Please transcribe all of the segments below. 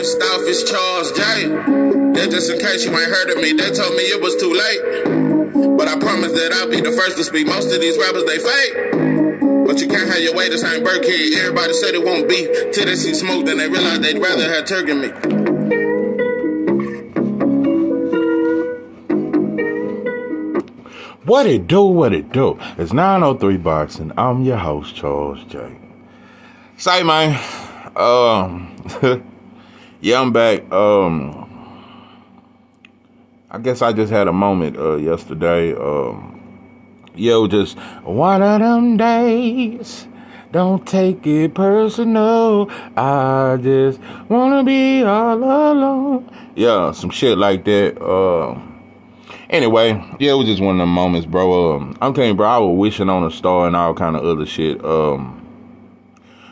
First off, it's Charles J. That just in case you ain't heard of me, they told me it was too late. But I promise that I'll be the first to speak. Most of these rappers, they fake. But you can't have your way, this ain't Burkhead. Everybody said it won't be till they see smoke, then they realize they'd rather have turkey than me. What it do, what it do? It's 903 Boxing. I'm your host, Charles J. Say, man, yeah, I'm back. I guess I just had a moment yesterday. Yeah, it was just one of them days. Don't take it personal. I just wanna be all alone. Yeah, some shit like that. Anyway, yeah, it was just one of them moments, bro. I'm telling you, bro, I was wishing on a star and all kind of other shit.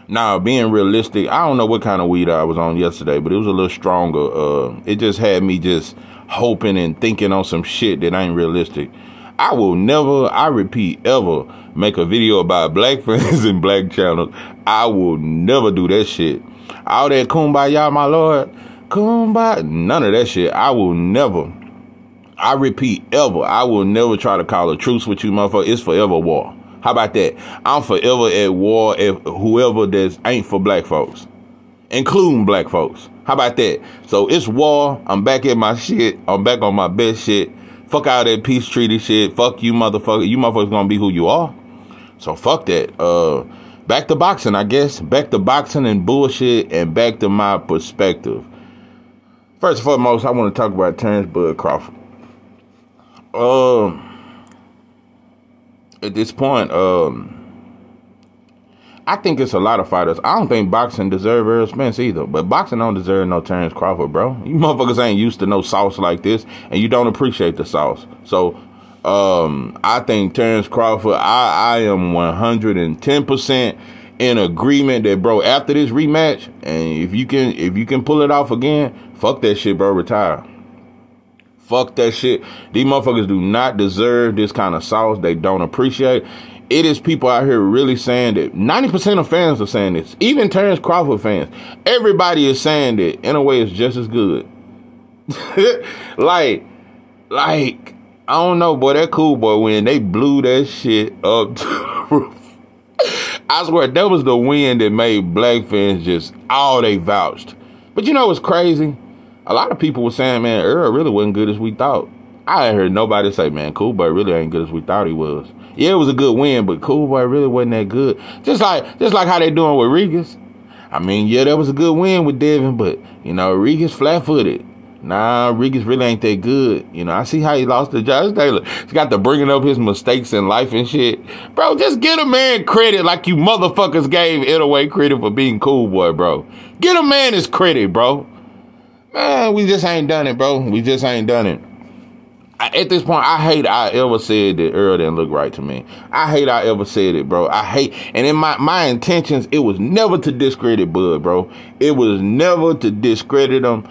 Now, being realistic, I don't know what kind of weed I was on yesterday, but it was a little stronger. It just had me just hoping and thinking on some shit that ain't realistic. I will never, I repeat, ever make a video about black friends and black channels. I will never do that shit. All that kumbaya, my lord, kumbaya, none of that shit. I will never. I repeat, ever. I will never try to call a truce with you, motherfucker. It's forever war. How about that? I'm forever at war if whoever that ain't for black folks, including black folks. How about that? So it's war. I'm back at my shit. I'm back on my best shit. Fuck all that peace treaty shit. Fuck you, motherfucker. You motherfuckers gonna be who you are. So fuck that. Back to boxing, I guess. Back to boxing and bullshit, and back to my perspective. First and foremost, I want to talk about Terrence Bud Crawford. At this point, I think it's a lot of fighters. I don't think boxing deserve Errol Spence either, but boxing don't deserve no Terrence Crawford, bro. You motherfuckers ain't used to no sauce like this, and you don't appreciate the sauce. So, I think Terrence Crawford, I am 110% in agreement that, bro, after this rematch, and if you can pull it off again, fuck that shit, bro, retire. Fuck that shit. These motherfuckers do not deserve this kind of sauce. They don't appreciate. It is people out here really saying that. 90% of fans are saying this. Even Terrence Crawford fans. Everybody is saying that. In a way, it's just as good. like, I don't know, boy. That cool boy, when they blew that shit up to the roof. I swear, that was the win that made black fans just all they vouched. But you know what's crazy? A lot of people were saying, man, Earl really wasn't good as we thought. I ain't heard nobody say, man, Cool Boy really ain't good as we thought he was. Yeah, it was a good win, but Cool Boy really wasn't that good. Just like how they doing with Regis. I mean, yeah, that was a good win with Devin, but, you know, Regis flat-footed. Nah, Regis really ain't that good. You know, I see how he lost to Josh Taylor. He's got to bringing up his mistakes in life and shit. Bro, just get a man credit like you motherfuckers gave Itaway credit for being Cool Boy, bro. Get a man his credit, bro. Man, we just ain't done it, bro. We just ain't done it. At this point, I hate I ever said that Earl didn't look right to me. I hate I ever said it, bro. I hate. And in my intentions, it was never to discredit Bud, bro. It was never to discredit him.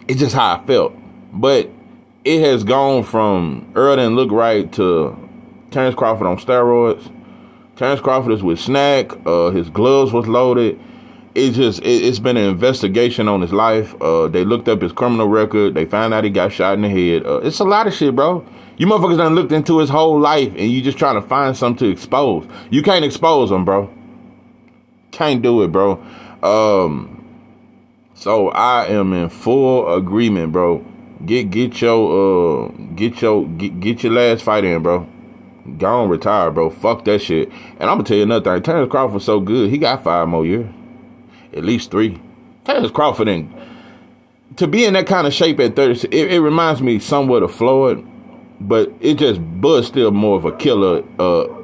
It's just how I felt. But it has gone from Earl didn't look right to Terrence Crawford on steroids. Terrence Crawford is with Snack. His gloves was loaded. It's been an investigation on his life. They looked up his criminal record. They found out he got shot in the head. It's a lot of shit, bro. You motherfuckers done looked into his whole life, and you just trying to find something to expose. You can't expose him, bro. Can't do it, bro. So I am in full agreement, bro. Get your last fight in, bro. Go on, retire, bro. Fuck that shit. And I'm gonna tell you another thing. Terrence Crawford's so good. He got 5 more years. At least 3. Terrence Crawford, and to be in that kind of shape at 30, it reminds me somewhat of Floyd, but it just Bud's still more of a killer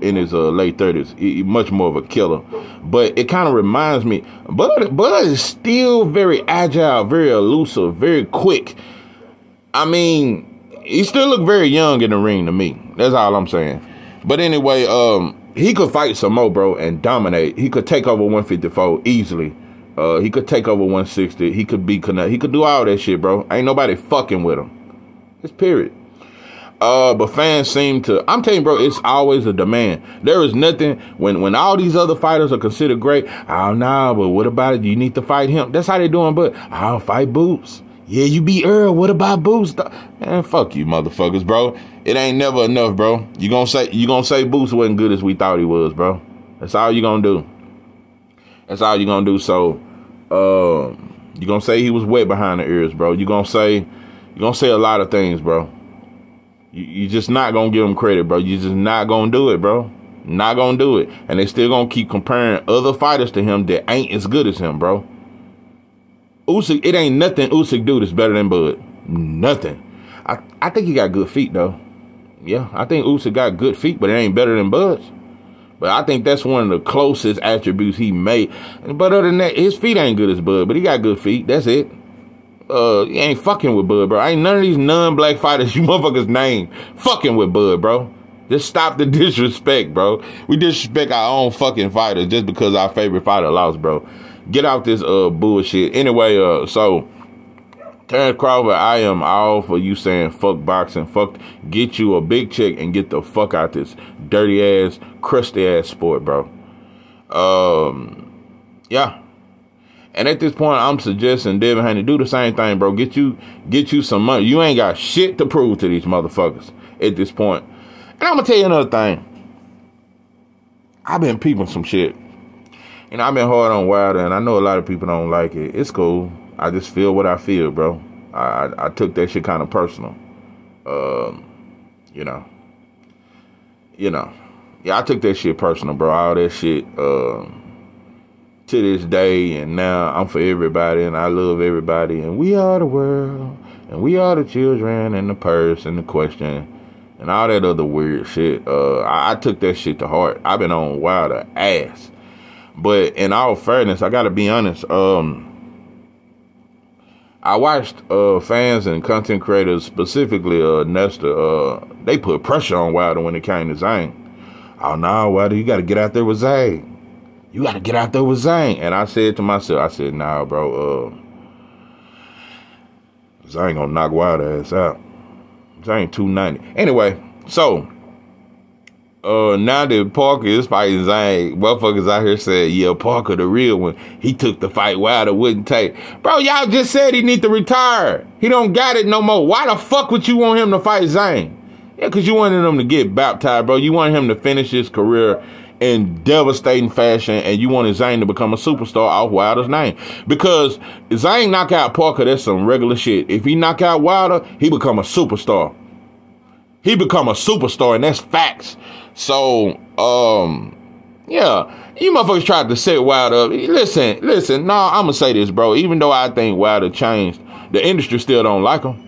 in his late 30s. Much more of a killer. But it kind of reminds me, Bud is still very agile, very elusive, very quick. I mean, he still look very young in the ring to me. That's all I'm saying. But anyway, he could fight some more, bro, and dominate. He could take over 154 easily. He could take over 160. He could be connect. He could do all that shit, bro. Ain't nobody fucking with him. It's period. But fans seem to, I'm telling you, bro, it's always a demand. There is nothing, when all these other fighters are considered great, oh, nah, but what about it? You need to fight him. That's how they doing, but I'll fight Boots. Yeah, you beat Earl. What about Boots? Man, fuck you, motherfuckers, bro. It ain't never enough, bro. You gonna say Boots wasn't good as we thought he was, bro. That's all you gonna do. That's all you gonna do. So, you gonna say he was wet behind the ears, bro. You gonna say a lot of things, bro. You just not gonna give him credit, bro. You just not gonna do it, bro. Not gonna do it. And they still gonna keep comparing other fighters to him that ain't as good as him, bro. Usyk, it ain't nothing Usyk do that's better than Bud. Nothing. I think he got good feet, though. Yeah, I think Usyk got good feet, but it ain't better than Bud's. But I think that's one of the closest attributes he made. But other than that, his feet ain't good as Bud, but he got good feet. That's it. He ain't fucking with Bud, bro. Ain't none of these non-black fighters you motherfuckers name fucking with Bud, bro. Just stop the disrespect, bro. We disrespect our own fucking fighters just because our favorite fighter lost, bro. Get out this bullshit. Anyway, so Terrence Crawford, I am all for you saying fuck boxing, fuck, get you a big check and get the fuck out this dirty ass, crusty ass sport, bro. Yeah. And at this point, I'm suggesting Devin Haney do the same thing, bro. Get you some money. You ain't got shit to prove to these motherfuckers at this point. And I'm gonna tell you another thing. I've been peeping some shit. You know, I've been hard on Wilder, and I know a lot of people don't like it. It's cool. I just feel what I feel, bro. I took that shit kind of personal. You know. Yeah, I took that shit personal, bro. All that shit, to this day, and now I'm for everybody, and I love everybody, and we are the world, and we are the children, and the purse, and the question, and all that other weird shit. I took that shit to heart. I've been on Wilder ass. But in all fairness, I gotta be honest. I watched fans and content creators, specifically Nestor. They put pressure on Wilder when it came to Zane. Oh no, Wilder, you gotta get out there with Zane. You gotta get out there with Zane. And I said to myself, nah, bro. Zane gonna knock Wilder ass out. Zane 290. Anyway, so. Now that Parker is fighting Zane, motherfuckers out here saying, yeah, Parker the real one. He took the fight Wilder wouldn't take. Bro, y'all just said he need to retire. He don't got it no more. Why the fuck would you want him to fight Zane? Yeah, because you wanted him to get baptized, bro. You wanted him to finish his career in devastating fashion, and you wanted Zane to become a superstar off Wilder's name. Because Zane knock out Parker, that's some regular shit. If he knock out Wilder, he become a superstar. He become a superstar, and that's facts. So, yeah, you motherfuckers tried to set Wilder up. Listen, nah, I'm gonna say this, bro. Even though I think Wilder changed, the industry still don't like him.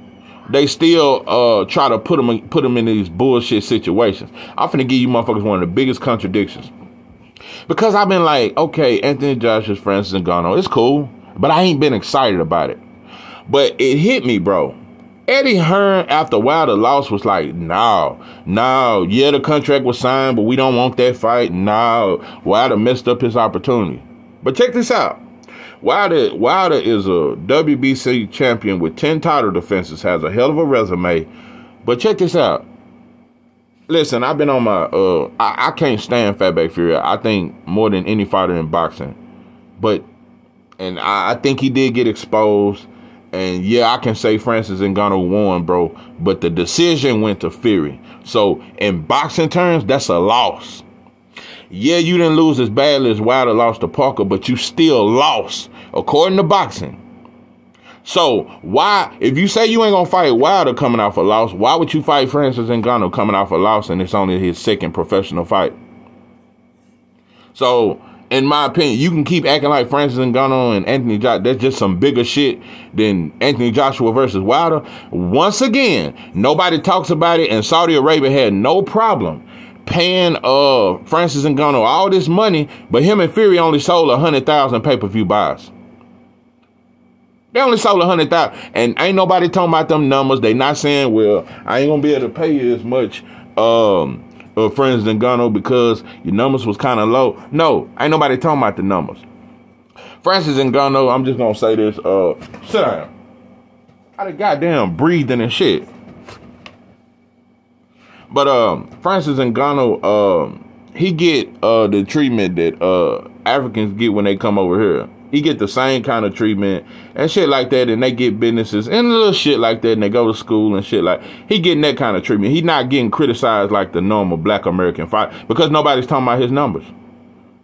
They still try to put him in these bullshit situations. I'm finna give you motherfuckers one of the biggest contradictions. Because I've been like, okay, Anthony Joshua's Francis Ngannou, it's cool, but I ain't been excited about it. But it hit me, bro. Eddie Hearn, after Wilder lost, was like, no, yeah, the contract was signed, but we don't want that fight. No, Wilder messed up his opportunity. But check this out. Wilder is a WBC champion with 10 title defenses, has a hell of a resume. But check this out. Listen, I've been on my, I can't stand Fatback Fury. I think more than any fighter in boxing. And I think he did get exposed. And yeah, I can say Francis Ngannou won, bro, but the decision went to Fury. So in boxing terms, that's a loss. Yeah, you didn't lose as badly as Wilder lost to Parker, but you still lost, according to boxing. So why, if you say you ain't gonna fight Wilder coming off a loss, why would you fight Francis Ngannou coming off a loss and it's only his second professional fight? So, in my opinion, you can keep acting like Francis Ngannou and Anthony Joshua. That's just some bigger shit than Anthony Joshua versus Wilder. Once again, nobody talks about it, and Saudi Arabia had no problem paying Francis Ngannou all this money, but him and Fury only sold 100,000 pay-per-view buys. They only sold 100,000, and ain't nobody talking about them numbers. They not saying, well, I ain't gonna be able to pay you as much. Francis Ngannou because your numbers was kind of low. No, ain't nobody talking about the numbers. Francis Ngannou, I'm just gonna say this. Sit down. I done goddamn breathing and shit. But Francis Ngannou, he get the treatment that Africans get when they come over here. He get the same kind of treatment and shit like that, and they get businesses and little shit like that, and they go to school and shit like. He getting that kind of treatment. He not getting criticized like the normal Black American fight because nobody's talking about his numbers.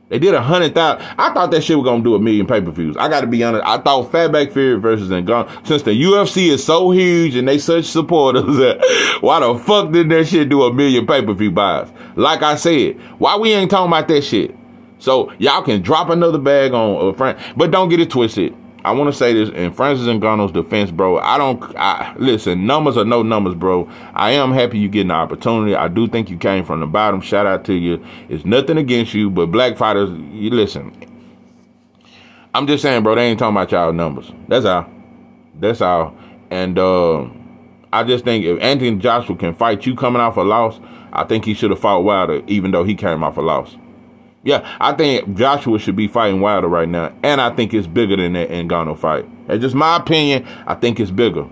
They did 100,000. I thought that shit was gonna do 1 million pay-per-views. I got to be honest. I thought Fatback Fury versus Ngannou, since the UFC is so huge and they such supporters, why the fuck did that shit do 1 million pay-per-view buys? Like I said, why we ain't talking about that shit? So y'all can drop another bag on Frank, but don't get it twisted. I want to say this in Francis Ngannou's defense, bro. Listen, numbers are no numbers, bro. I am happy you getting the opportunity. I do think you came from the bottom. Shout out to you. It's nothing against you, but black fighters, you listen. I'm just saying, bro, they ain't talking about y'all numbers. That's all. That's all. And I just think if Anthony Joshua can fight you coming off a loss, I think he should have fought Wilder, even though he came off a loss. Yeah, I think Joshua should be fighting Wilder right now, and I think it's bigger than that Ngannou fight. That's just my opinion. I think it's bigger.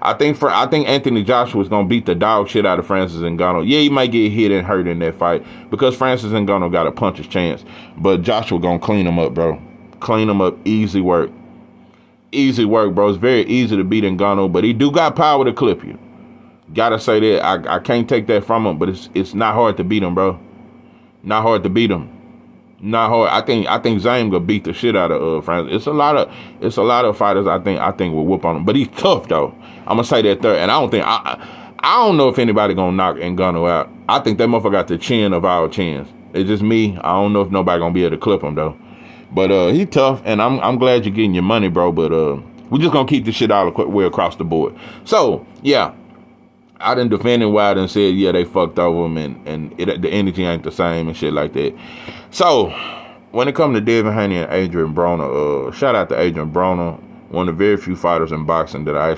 I think Anthony Joshua is gonna beat the dog shit out of Francis Ngannou. Yeah, he might get hit and hurt in that fight because Francis Ngannou got a puncher's chance, but Joshua gonna clean him up, bro. Clean him up, easy work. Easy work, bro. It's very easy to beat Ngannou, but he do got power to clip you. Gotta say that. I can't take that from him, but it's not hard to beat him, bro. Not hard to beat him. Not hard. I think Zayn gonna beat the shit out of Francis. It's a lot of fighters I think will whoop on him. But he's tough though. I'm gonna say that third. And I don't know if anybody gonna knock Ngannou out. I think that motherfucker got the chin of our chins. It's just me. I don't know if nobody gonna be able to clip him though. But he tough, and I'm glad you're getting your money, bro. But we just gonna keep this shit all the way across the board. So yeah, I done defended Wilder and said yeah they fucked over him and the energy ain't the same and shit like that. So when it comes to Devin Haney and Adrien Broner, shout out to Adrien Broner, one of the very few fighters in boxing that I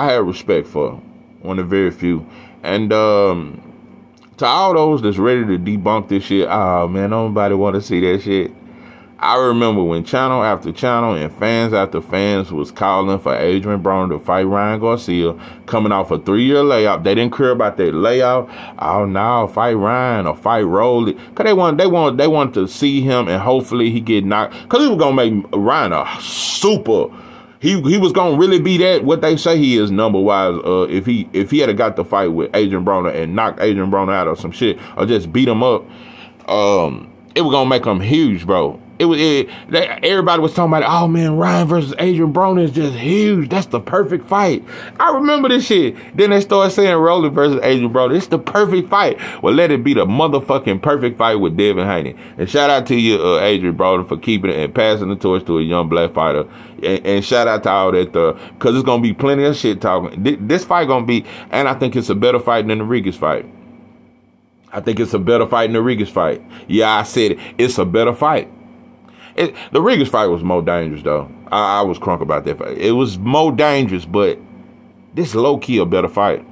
have respect for. One of the very few. And to all those that's ready to debunk this shit, oh man, nobody want to see that shit. I remember when channel after channel and fans after fans was calling for Adrien Broner to fight Ryan Garcia, coming off a 3-year layoff. They didn't care about that layoff. Oh no, fight Ryan or fight Rolly. Cause they want to see him and hopefully he get knocked. Cause he was gonna make Ryan a super. He was gonna really be that what they say he is number wise. If he had got the fight with Adrien Broner and knocked Adrien Broner out or some shit or just beat him up, it was gonna make him huge, bro. Everybody was talking about, oh man, Ryan versus Adrien Broner is just huge. That's the perfect fight. I remember this shit. Then they started saying Rolly versus Adrien Broner. It's the perfect fight. Well, let it be the motherfucking perfect fight with Devin Haney. And shout out to you, Adrien Broner, for keeping it and passing the torch to a young black fighter. And shout out to all that, because there's gonna be plenty of shit talking. This fight gonna be, and I think it's a better fight than the Regis fight. I think it's a better fight than the Regis fight. Yeah, I said it. It's a better fight. The Regis fight was more dangerous, though. I was crunk about that fight. It was more dangerous, but this low-key a better fight.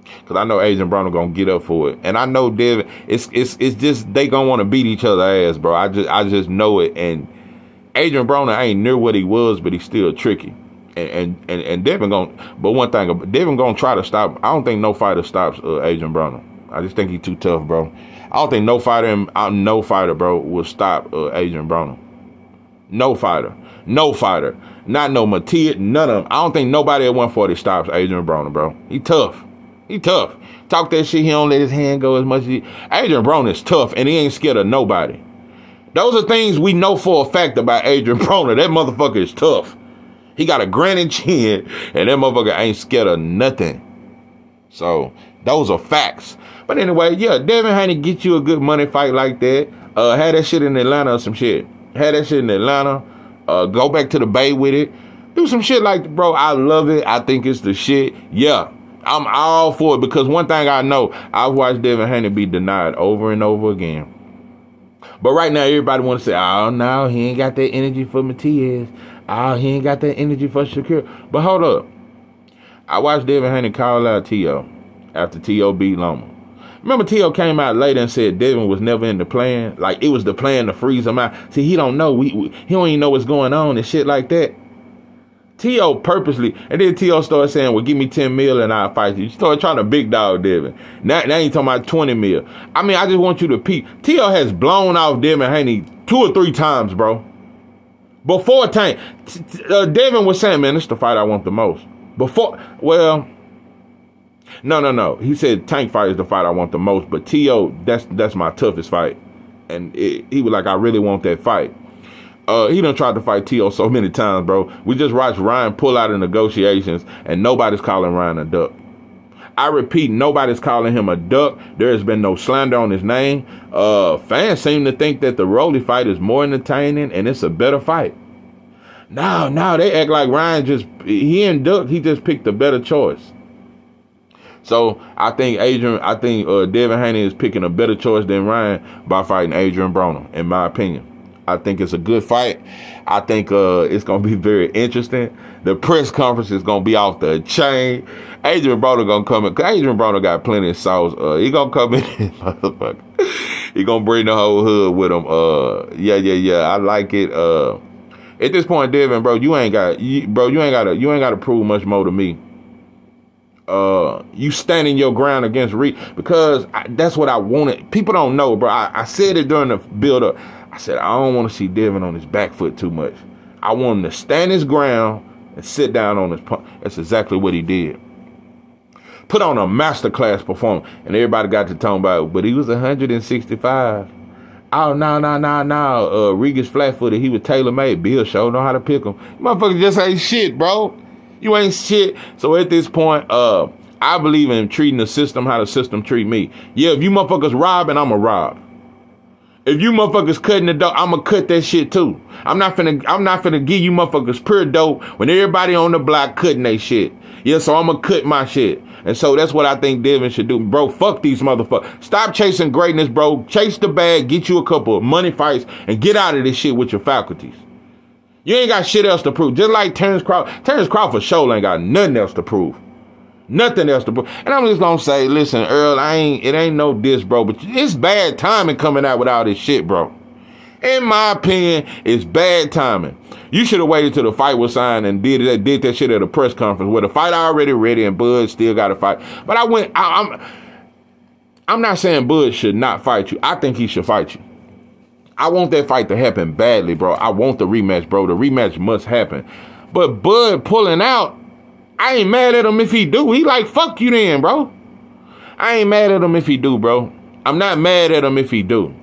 Because I know Adrien Broner going to get up for it. And I know Devin, it's just, they going to want to beat each other's ass, bro. I just know it. And Adrien Broner ain't near what he was, but he's still tricky. And Devin going to, but one thing, Devin going to try to stop. I don't think no fighter stops Adrien Broner. I just think he's too tough, bro. I don't think no fighter, bro, will stop Adrien Broner. No fighter. Not no Matias, none of them. I don't think nobody at 140 stops Adrien Broner, bro. He tough. Talk that shit, he don't let his hand go as much as Adrien Broner is tough, and he ain't scared of nobody. Those are things we know for a fact about Adrien Broner. That motherfucker is tough. He got a granite chin, and that motherfucker ain't scared of nothing. So, those are facts. But anyway, yeah, Devin Haney get you a good money fight like that. Had that shit in Atlanta or some shit. Had that shit in Atlanta. Go back to the Bay with it. Do some shit like, bro, I love it. I think it's the shit. Yeah, I'm all for it because one thing I know, I've watched Devin Haney be denied over and over again. But right now, everybody want to say, oh, no, he ain't got that energy for Matias. Oh, he ain't got that energy for Shakur. But hold up. I watched Devin Haney call out T.O. after T.O. beat Loma. Remember, T.O. came out later and said Devin was never in the plan. Like, it was the plan to freeze him out. See, he don't know. He don't even know what's going on and shit like that. T.O. purposely, and then T.O. started saying, well, give me 10 mil and I'll fight you. You started trying to big dog Devin. Now you talking about 20 mil. I mean, I just want you to peep. T.O. has blown off Devin Haney 2 or 3 times, bro. Before Tank, Devin was saying, man, this is the fight I want the most. Before, well, no. He said Tank fight is the fight I want the most, but T.O., that's my toughest fight. And he was like, I really want that fight. He done tried to fight T.O. so many times, bro. We just watched Ryan pull out of negotiations, and nobody's calling Ryan a duck. I repeat, nobody's calling him a duck. There has been no slander on his name. Fans seem to think that the Rolly fight is more entertaining and it's a better fight. No, they act like Ryan he ain't duck. He just picked a better choice. So I think Devin Haney is picking a better choice than Ryan by fighting Adrien Broner, in my opinion. I think it's a good fight. I think it's going to be very interesting. The press conference is going to be off the chain. Adrien Broner going to come in. Because Adrien Broner got plenty of sauce. He going to come in, motherfucker. He going to bring the whole hood with him. Yeah. I like it. At this point, Devin, bro, you ain't got to prove much more to me. You standing your ground against Reed, because that's what I wanted. People don't know, bro. I said it during the build-up. I said, I don't want to see Devin on his back foot too much. I want him to stand his ground and sit down on his punch. That's exactly what he did. Put on a masterclass performance, and everybody got to talking about it, but he was 165. Oh, no. Regan's flat-footed. He was tailor-made. Bill sure know how to pick him. Motherfucker just ain't shit, bro. You ain't shit. So at this point, I believe in treating the system how the system treat me. Yeah, if you motherfuckers robbing, I'ma rob. If you motherfuckers cutting the dope, I'ma cut that shit too. I'm not finna give you motherfuckers pure dope when everybody on the block cutting they shit. Yeah, so I'ma cut my shit. And so that's what I think Devin should do. Bro, fuck these motherfuckers. Stop chasing greatness, bro. Chase the bag, get you a couple of money fights, and get out of this shit with your faculties. You ain't got shit else to prove. Just like Terrence Crawford. Terrence Crawford sure ain't got nothing else to prove. Nothing else to prove. And I'm just gonna say, listen, Earl, it ain't no diss, bro, but it's bad timing coming out with all this shit, bro. In my opinion, it's bad timing. You should have waited till the fight was signed and did that shit at a press conference where the fight already ready and Bud still got to fight. But I'm not saying Bud should not fight you. I think he should fight you. I want that fight to happen badly, bro. I want the rematch, bro. The rematch must happen. But Bud pulling out, I ain't mad at him if he do. He like, fuck you then, bro. I ain't mad at him if he do, bro. I'm not mad at him if he do.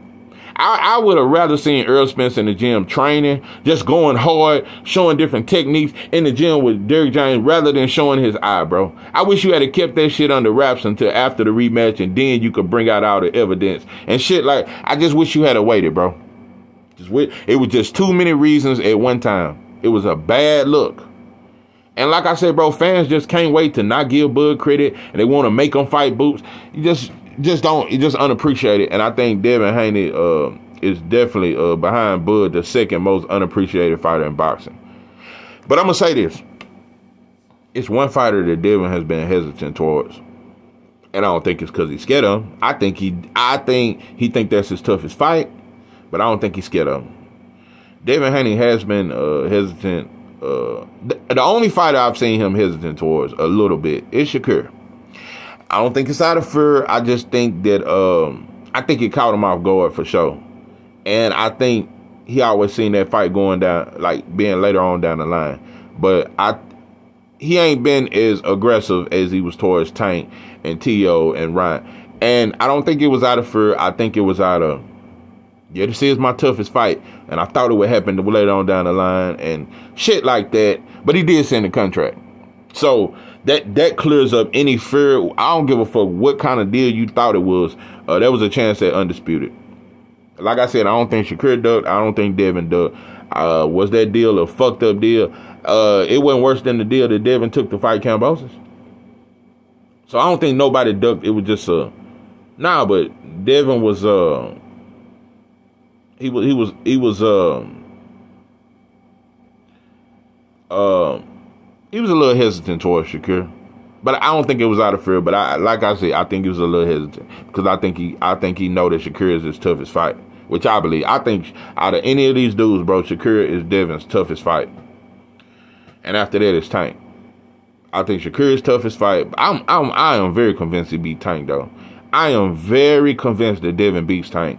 I would have rather seen Earl Spence in the gym training, just going hard, showing different techniques in the gym with Derrick James rather than showing his eye, bro. I wish you had kept that shit under wraps until after the rematch, and then you could bring out all the evidence and shit. Like, I just wish you had waited, bro. It was just too many reasons at one time. It was a bad look. And like I said, bro, fans just can't wait to not give Bud credit, and they want to make him fight Boots. You just unappreciated. And I think Devin Haney is definitely behind Bud, the second most unappreciated fighter in boxing. But I'm gonna say this: it's one fighter that Devin has been hesitant towards, and I don't think it's because he's scared of him. I think he think that's his toughest fight, but I don't think he's scared of him. Devin Haney has been hesitant. The only fighter I've seen him hesitant towards a little bit is Shakur. I don't think it's out of fear. I just think that I think it caught him off guard for sure. And I think he always seen that fight going down, like being later on down the line. But he ain't been as aggressive as he was towards Tank and T.O. and Ryan. And I don't think it was out of fear. I think it was out of, yeah, this is my toughest fight. And I thought it would happen later on down the line and shit like that. But he did send a contract. So that clears up any fear. I don't give a fuck what kind of deal you thought it was. There was a chance at undisputed. Like I said, I don't think Shakur ducked. I don't think Devin ducked. Was that deal a fucked up deal? It wasn't worse than the deal that Devin took to fight Kambosos. So I don't think nobody ducked. It was just but Devin was he was a little hesitant towards Shakur, but I don't think it was out of fear. But like I said, I think he was a little hesitant because I think he know that Shakur is his toughest fight, which I believe. I think out of any of these dudes, bro, Shakur is Devin's toughest fight. And after that, it's Tank. I think Shakur's toughest fight. I am very convinced he beat Tank, though. I am very convinced that Devin beats Tank.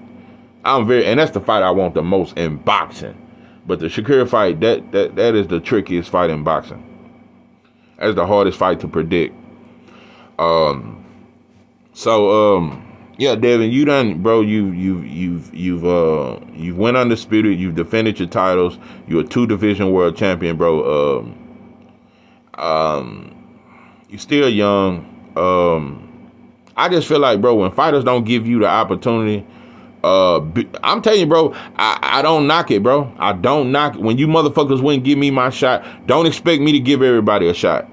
And that's the fight I want the most in boxing. But the Shakur fight, that is the trickiest fight in boxing. That's the hardest fight to predict. Yeah, Devin, you done, bro. You've went undisputed. You've defended your titles. You're a 2-division world champion, bro. You're still young. I just feel like, bro, when fighters don't give you the opportunity, I'm telling you, bro, I don't knock it, bro. I don't knock it. When you motherfuckers wouldn't give me my shot, don't expect me to give everybody a shot.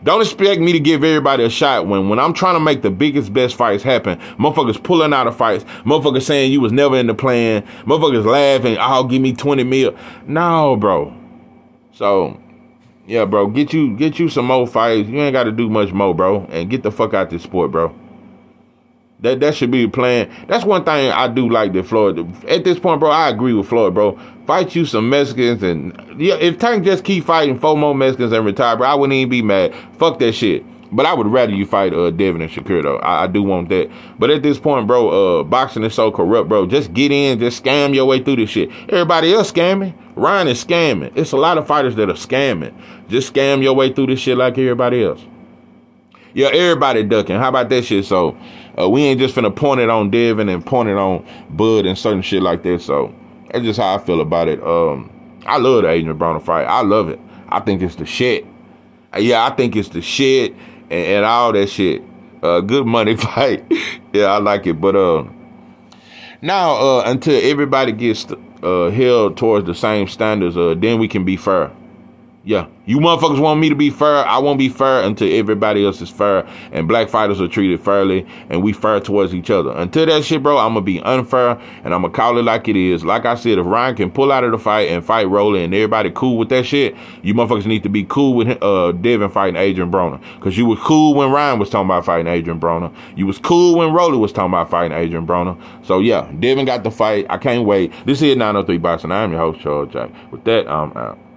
Don't expect me to give everybody a shot when I'm trying to make the biggest, best fights happen. Motherfuckers pulling out of fights. Motherfuckers saying you was never in the plan. Motherfuckers laughing, oh, give me 20 mil. No, bro. So, yeah, bro, get you some more fights. You ain't got to do much more, bro. And get the fuck out this sport, bro. That should be the plan. That's one thing I do like that Floyd. At this point, bro, I agree with Floyd, bro. Fight you some Mexicans, and yeah, if Tank just keep fighting 4 more Mexicans and retire, bro, I wouldn't even be mad. Fuck that shit. But I would rather you fight Devin and Shakur, though. I do want that. But at this point, bro, boxing is so corrupt, bro. Just get in, just scam your way through this shit. Everybody else scamming. Ryan is scamming. It's a lot of fighters that are scamming. Just scam your way through this shit like everybody else. Yeah, everybody ducking. How about that shit? So, we ain't just finna point it on Devin and point it on Bud and certain shit like that. So, that's just how I feel about it. I love the Adrien Broner fight. I love it. I think it's the shit. Yeah, I think it's the shit and all that shit. Good money fight. Yeah, I like it. But now, until everybody gets held towards the same standards, then we can be fair. Yeah, you motherfuckers want me to be fair. I won't be fair until everybody else is fair and black fighters are treated fairly and we fair towards each other. Until that shit, bro, I'm going to be unfair and I'm going to call it like it is. Like I said, if Ryan can pull out of the fight and fight Rolly and everybody cool with that shit, you motherfuckers need to be cool with Devin fighting Adrien Broner. Because you was cool when Ryan was talking about fighting Adrien Broner. You was cool when Rolly was talking about fighting Adrien Broner. So, yeah, Devin got the fight. I can't wait. This is 903 Boxing. I'm your host, Charles Jack. With that, I'm out.